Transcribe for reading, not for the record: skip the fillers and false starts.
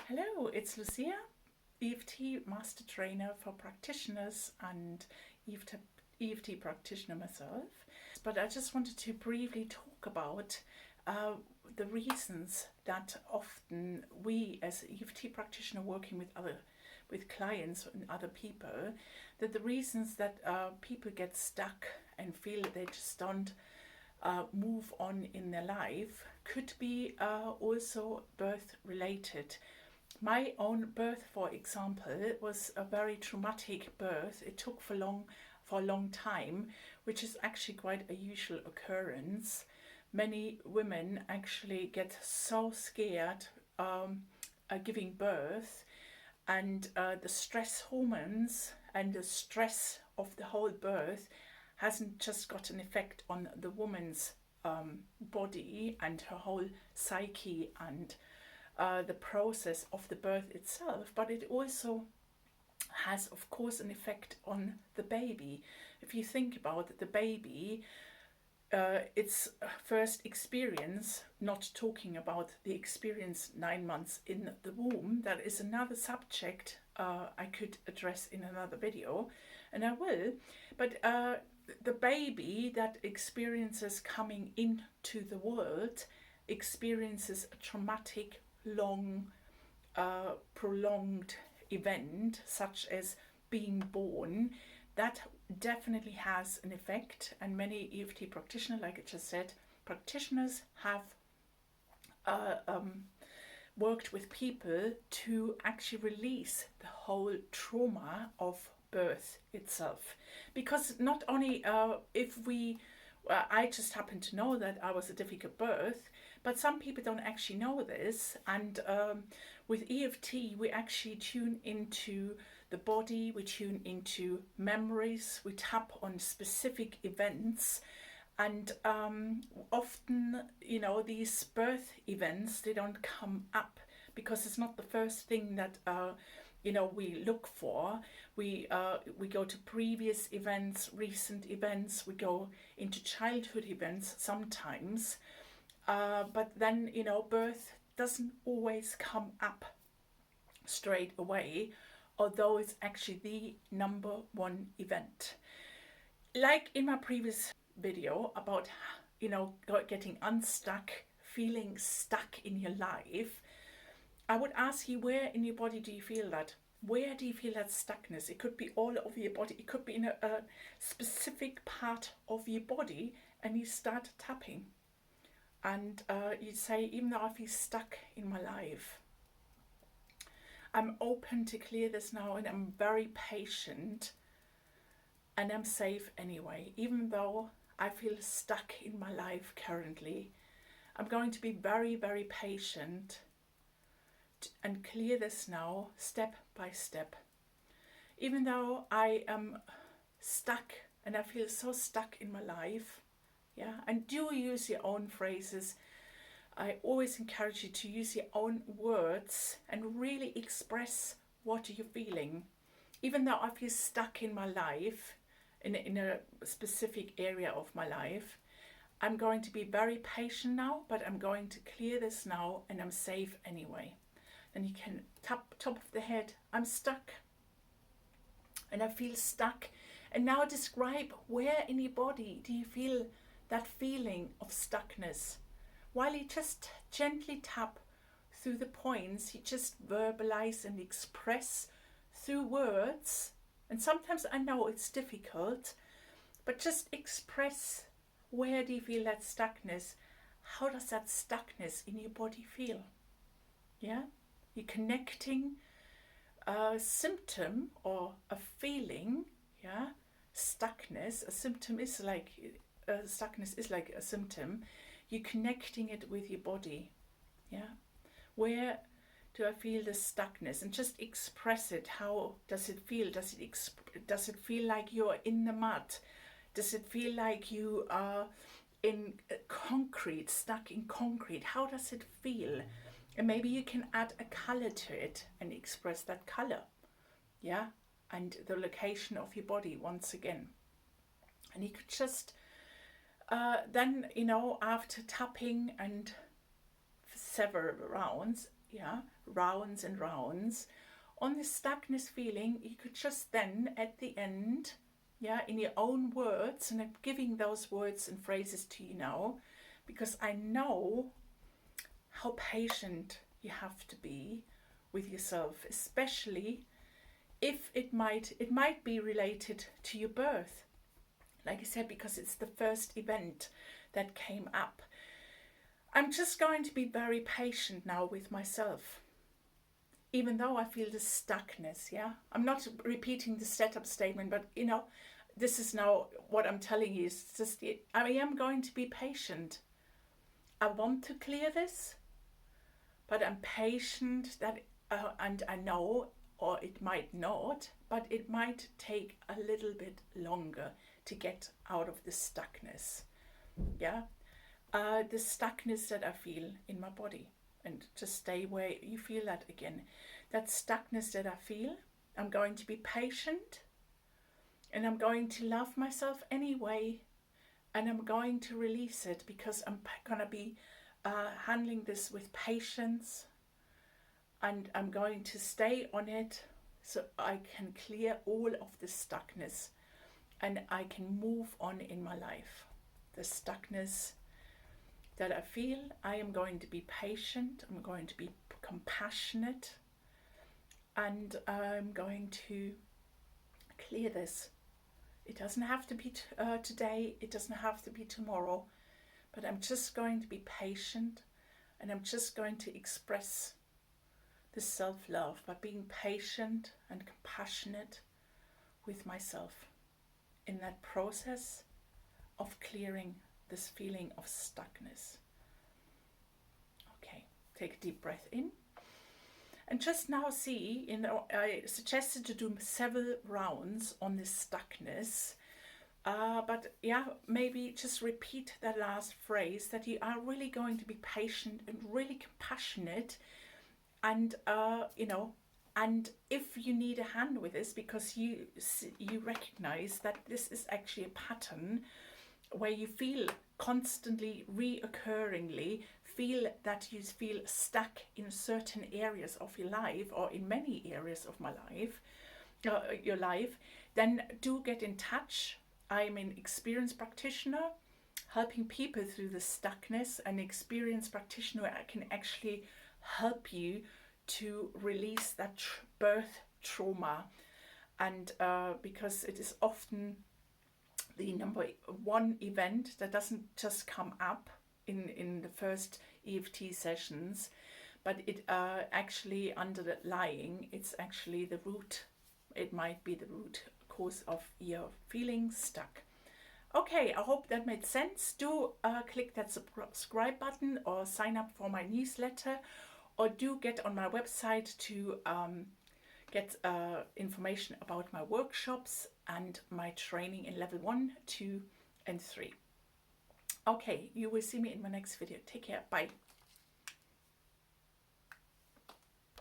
Hello, it's Lucia, EFT Master Trainer for practitioners and EFT practitioner myself. But I just wanted to briefly talk about the reasons that often we as EFT practitioner working with clients and other people, that the reasons that people get stuck and feel they just don't move on in their life could be also birth related. My own birth, for example, was a very traumatic birth. It took for a long time, which is actually quite a usual occurrence. Many women actually get so scared giving birth, and the stress hormones and the stress of the whole birth hasn't just got an effect on the woman's body and her whole psyche and the process of the birth itself, but it also has, of course, an effect on the baby. If you think about the baby, its first experience, not talking about the experience 9 months in the womb, that is another subject I could address in another video, and I will, but the baby that experiences coming into the world experiences a traumatic, long, prolonged event, such as being born. That definitely has an effect, and many EFT practitioners, like I just said, practitioners have worked with people to actually release the whole trauma of birth itself, because not only I just happen to know that I was a difficult birth, but some people don't actually know this, and with EFT we actually tune into the body, we tune into memories, we tap on specific events, and often, these birth events, they don't come up because it's not the first thing that we look for. We go to previous events, recent events, we go into childhood events sometimes, but then birth doesn't always come up straight away, although it's actually the number one event. Like in my previous video about getting unstuck, feeling stuck in your life, I would ask you, where in your body do you feel that? Where do you feel that stuckness? It could be all over your body, it could be in a specific part of your body, and you start tapping and you say, even though I feel stuck in my life, I'm open to clear this now, and I'm very patient, and I'm safe anyway. Even though I feel stuck in my life currently, I'm going to be very, very patient and clear this now, step by step. Even though I am stuck and I feel so stuck in my life, and do use your own phrases. I always encourage you to use your own words and really express what you're feeling. Even though I feel stuck in my life, in a specific area of my life, I'm going to be very patient now, but I'm going to clear this now, and I'm safe anyway. Then you can tap top of the head, I'm stuck, and I feel stuck. And now describe, where in your body do you feel that feeling of stuckness? While you just gently tap through the points, you just verbalize and express through words. And sometimes I know it's difficult, but just express, where do you feel that stuckness? How does that stuckness in your body feel? Yeah? You're connecting a symptom or a feeling, stuckness. A symptom is like, stuckness is like a symptom. You're connecting it with your body, Where do I feel the stuckness? And just express it. How does it feel? Does it feel like you're in the mud? Does it feel like you are in concrete, stuck in concrete? How does it feel? And maybe you can add a color to it and express that color, and the location of your body once again. And you could just then, after tapping and several rounds, yeah, rounds and rounds on this stuckness feeling, you could just then at the end, yeah, in your own words, and I'm giving those words and phrases to you now because I know how patient you have to be with yourself, especially if it might be related to your birth, like I said, because it's the first event that came up. I'm just going to be very patient now with myself, even though I feel this stuckness. Yeah, I'm not repeating the setup statement, but you know, this is now what I'm telling you. It's just I am going to be patient. I want to clear this, but I'm patient that, and I know, or it might not, but it might take a little bit longer to get out of the stuckness. Yeah, the stuckness that I feel in my body, and just stay where you feel that again. That stuckness that I feel, I'm going to be patient, and I'm going to love myself anyway, and I'm going to release it because I'm going to be handling this with patience, and I'm going to stay on it so I can clear all of the stuckness and I can move on in my life. The stuckness that I feel, I am going to be patient, I'm going to be compassionate, and I'm going to clear this. It doesn't have to be today, it doesn't have to be tomorrow, but I'm just going to be patient, and I'm just going to express the self-love by being patient and compassionate with myself in that process of clearing this feeling of stuckness. Okay, take a deep breath in. And just now see, I suggested to do several rounds on this stuckness. But yeah, maybe just repeat that last phrase, that you are really going to be patient and really compassionate. And, and if you need a hand with this, because you recognize that this is actually a pattern where you feel constantly, reoccurringly, feel that you feel stuck in certain areas of your life, or in many areas of your life, then do get in touch. I'm an experienced practitioner helping people through the stuckness, an experienced practitioner. I can actually help you to release that birth trauma, and because it is often the number one event that doesn't just come up in the first EFT sessions, but it actually underlying, it's actually the root. It might be the root cause of your feeling stuck. Okay, I hope that made sense. Do click that subscribe button or sign up for my newsletter, or do get on my website to get information about my workshops and my training in level 1, 2 and 3. Okay, you will see me in my next video. Take care. Bye.